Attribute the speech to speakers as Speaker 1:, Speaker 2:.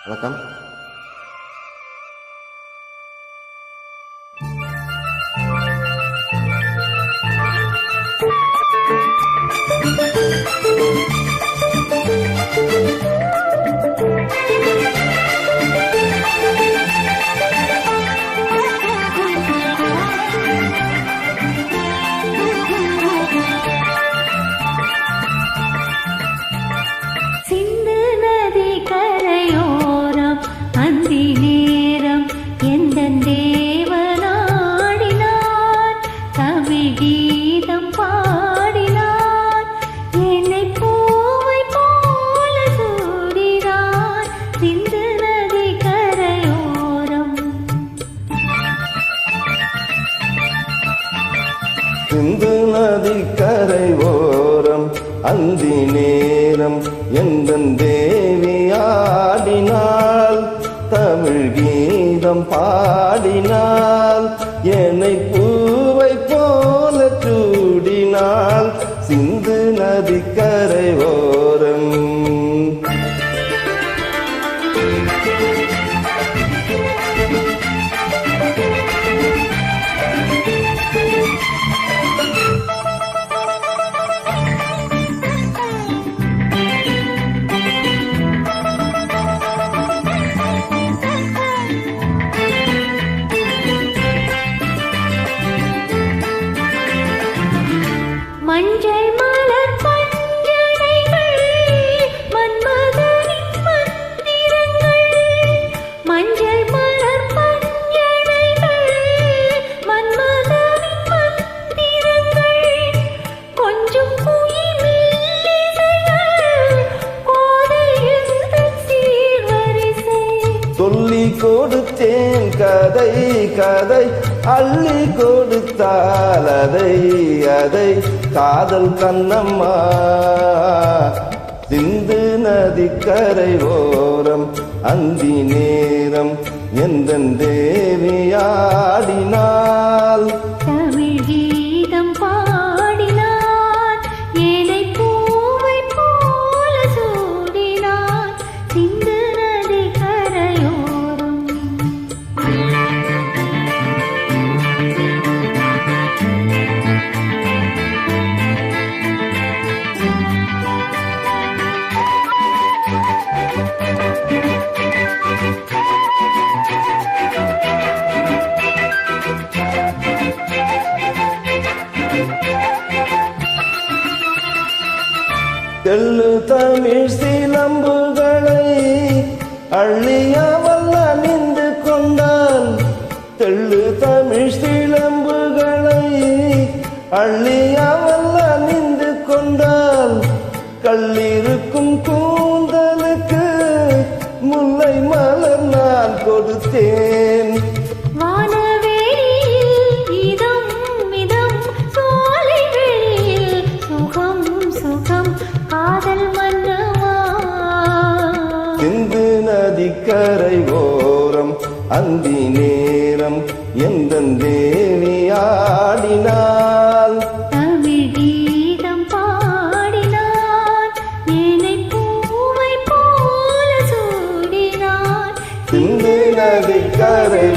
Speaker 1: வணக்கம். சிந்து நதி கரை ஓரம் அந்தி நேரம் எந்தன் தேவி ஆடினாள், தமிழ் கீதம் பாடினாள், என்னை பூவை போல சூடினாள். சிந்து நதி கரை ஓரம்
Speaker 2: மஞ்சள் மலர் பஞ்சனைகள் மன்மதனின் மந்திரங்கள், மஞ்சள் மலர் பஞ்சனைகள் மன்மதனின் மந்திரங்கள், கொஞ்சம் குயில் மெல்லிசைகள் கோதையின் சீர்வரிசை.
Speaker 1: சொல்லி கொடுத்தேன் கதை கதை, அள்ளி கொடுத்தால் அதை அதை காதல் கண்ணம்மா. சிந்து நதி கரை ஓரம் அந்தி நேரம் எந்தன் தேவி ஆடினாள்,
Speaker 2: தமிழ் கீதம் பாடினான், ஏனை பூவை போல சூடினான். சிந்து நதி கரையோரம்
Speaker 1: தெள்ளு தமிழ் சிலம்புகளை அள்ளியவள் அணிந்து கொண்டாள், தெள்ளு தமிழ் சிலம்புகளை அள்ளியவள் அணிந்து கொண்டாள். கல்லிருக்கும் கூந்தலுக்கு முல்லை மலர் நான் கொடுத்தேன், சிந்து நதி கரை ஓரம் அந்தி நேரம் எந்தன் தேவி ஆடினாள்,
Speaker 2: தமிழ் கீதம் பாடினான், ஏனை பூவை போல சூடினான்.
Speaker 1: சிந்து நதி கரை